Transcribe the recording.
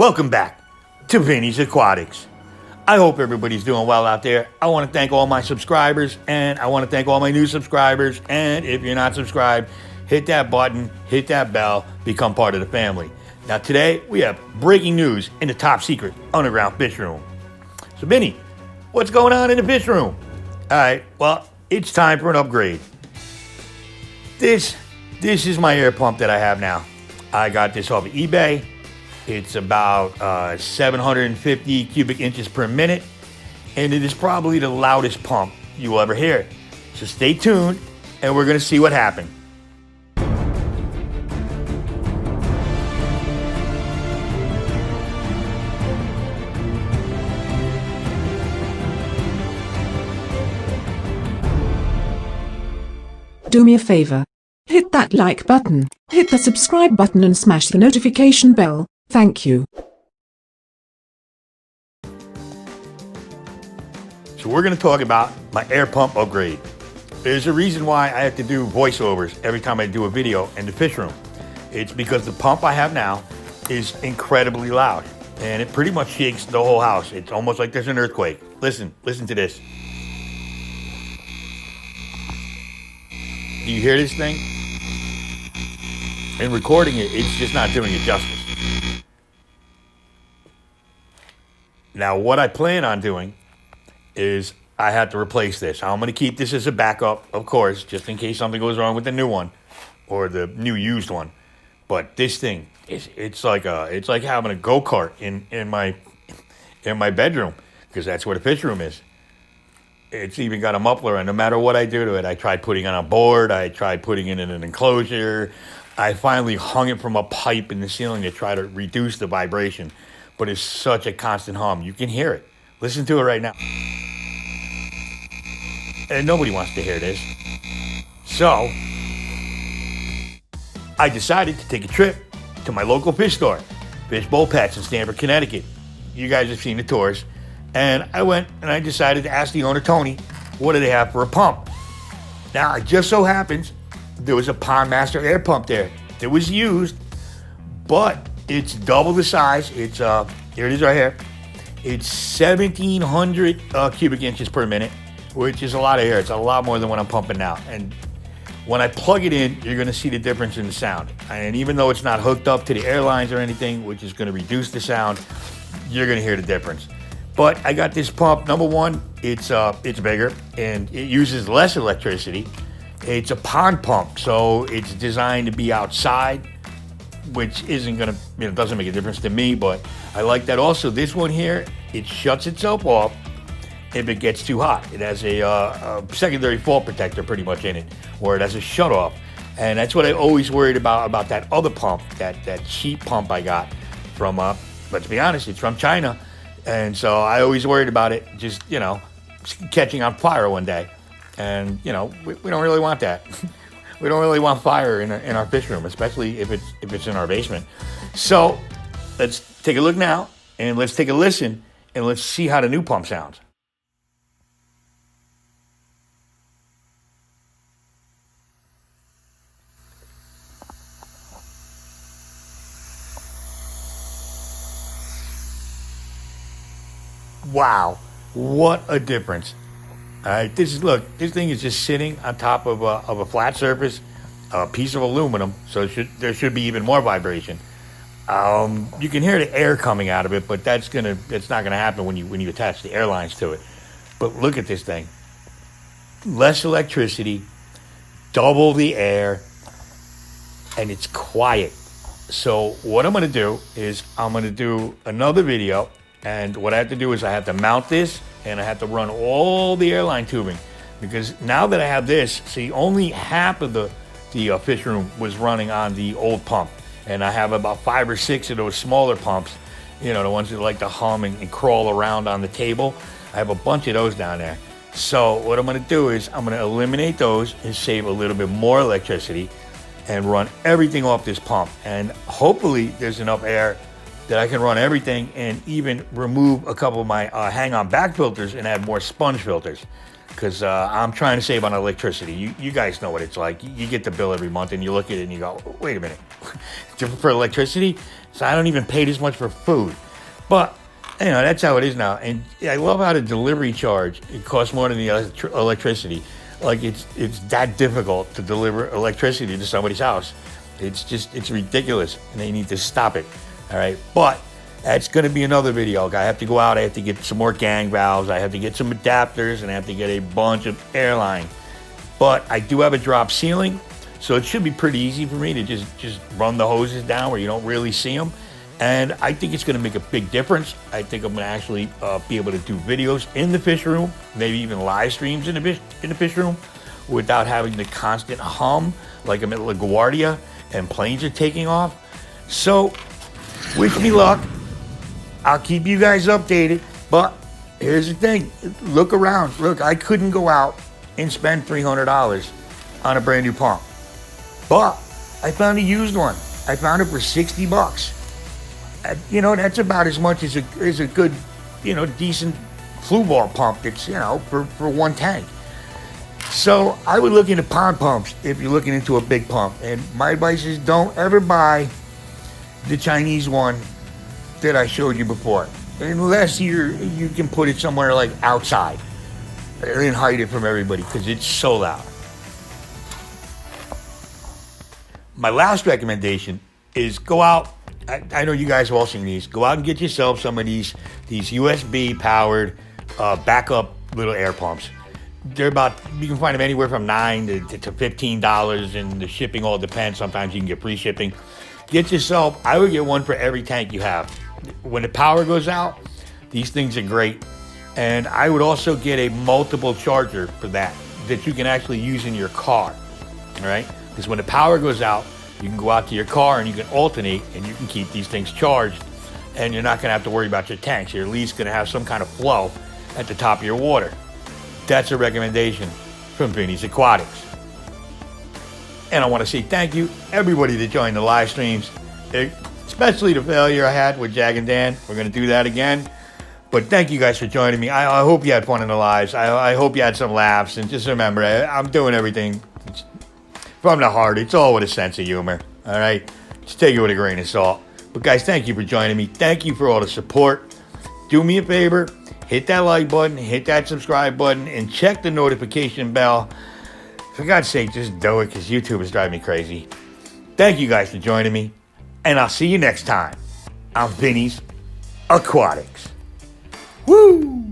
Welcome back to Vinny's Aquatics. I hope everybody's doing well out there. I want to thank all my subscribers, and I want to thank all my new subscribers. And if you're not subscribed, hit that button, hit that bell, become part of the family. Now today, we have breaking news in the top secret underground fish room. So Vinny, what's going on in the fish room? All right, well, it's time for an upgrade. This is my air pump that I have now. I got this off of eBay. It's about 750 cubic inches per minute, and it is probably the loudest pump you will ever hear. So stay tuned, and we're gonna see what happened. Do me a favor. Hit that like button, hit the subscribe button and smash the notification bell. Thank you. So we're gonna talk about my air pump upgrade. There's a reason why I have to do voiceovers every time I do a video in the fish room. It's because the pump I have now is incredibly loud, and it pretty much shakes the whole house. It's almost like there's an earthquake. Listen to this. Do you hear this thing? In recording it, it's just not doing it justice. Now, what I plan on doing is I have to replace this. I'm going to keep this as a backup, of course, just in case something goes wrong with the new one or the new used one. But this thing it's like having a go-kart in my bedroom, because that's where the fish room is. It's even got a muffler, and no matter what I do to it, I tried putting it on a board, I tried putting it in an enclosure. I finally hung it from a pipe in the ceiling to try to reduce the vibration, but it's such a constant hum. You can hear it. Listen to it right now. And nobody wants to hear this. So I decided to take a trip to my local fish store, Fish Bowl Pets in Stamford, Connecticut. You guys have seen the tours. And I went and I decided to ask the owner, Tony, what do they have for a pump? Now, it just so happens there was a Pond Master air pump there. It was used, but it's double the size. It's here it is right here. It's 1,700 cubic inches per minute, which is a lot of air. It's a lot more than what I'm pumping now. And when I plug it in, you're gonna see the difference in the sound. And even though it's not hooked up to the air lines or anything, which is gonna reduce the sound, you're gonna hear the difference. But I got this pump. Number one, it's bigger and it uses less electricity. It's a pond pump, so it's designed to be outside, which isn't gonna, doesn't make a difference to me, but I like that. Also, this one here, it shuts itself off if it gets too hot. It has a secondary fault protector pretty much in it, or it has a shut off. And that's what I always worried about that other pump, that cheap pump I got from, let's be honest, it's from China. And so I always worried about it just, catching on fire one day. And, we don't really want that. We don't really want fire in our fish room, especially if it's in our basement. So let's take a look now, and let's take a listen, and let's see how the new pump sounds. Wow, what a difference. All right, this thing is just sitting on top of a flat surface, a piece of aluminum, so there should be even more vibration. You can hear the air coming out of it, but that's not gonna happen when you attach the air lines to it. But look at this thing. Less electricity, double the air, and it's quiet. So what I'm gonna do is I'm gonna do another video. And what I have to do is I have to mount this, and I have to run all the airline tubing, because now that I have this, see, only half of the fish room was running on the old pump, and I have about 5 or 6 of those smaller pumps, the ones that like to hum and crawl around on the table. I have a bunch of those down there. So what I'm going to do is I'm going to eliminate those and save a little bit more electricity and run everything off this pump, and hopefully there's enough air that I can run everything and even remove a couple of my hang-on back filters and add more sponge filters, because I'm trying to save on electricity. You guys know what it's like. You get the bill every month and you look at it and you go, wait a minute, for electricity, so I don't even pay this much for food. But, you know, that's how it is now. And I love how the delivery charge, it costs more than the electricity. Like, it's that difficult to deliver electricity to somebody's house. It's ridiculous, and they need to stop it. All right, but that's going to be another video. I have to go out. I have to get some more gang valves. I have to get some adapters, and I have to get a bunch of airline. But I do have a drop ceiling, so it should be pretty easy for me to just run the hoses down where you don't really see them. And I think it's going to make a big difference. I think I'm going to actually be able to do videos in the fish room, maybe even live streams in the fish room, without having the constant hum like I'm at LaGuardia and planes are taking off. So, wish me luck. I'll keep you guys updated. But here's the thing. Look around. Look, I couldn't go out and spend $300 on a brand new pump. But I found a used one. I found it for $60. You know, that's about as much as a good, you know, decent flu ball pump that's, you know, for one tank. So I would look into pond pumps if you're looking into a big pump. And my advice is don't ever buy the Chinese one that I showed you before. Unless you can put it somewhere like outside and hide it from everybody because it's so loud. My last recommendation is go out. I know you guys have all seen these. Go out and get yourself some of these USB powered backup little air pumps. They're about, you can find them anywhere from $9 to $15, and the shipping all depends. Sometimes you can get free shipping. Get yourself, I would get one for every tank you have. When the power goes out, these things are great. And I would also get a multiple charger for that you can actually use in your car. All right? Because when the power goes out, you can go out to your car and you can alternate and you can keep these things charged, and you're not going to have to worry about your tanks. You're at least going to have some kind of flow at the top of your water. That's a recommendation from Vinny's Aquatics. And I want to say thank you, everybody that joined the live streams, especially the failure I had with Jag and Dan. We're going to do that again. But thank you guys for joining me. I hope you had fun in the lives. I hope you had some laughs. And just remember, I'm doing everything from the heart. It's all with a sense of humor. All right? Just take it with a grain of salt. But guys, thank you for joining me. Thank you for all the support. Do me a favor. Hit that like button. Hit that subscribe button. And check the notification bell. For God's sake, just do it because YouTube is driving me crazy. Thank you guys for joining me. And I'll see you next time on Vinny's Aquatics. Woo!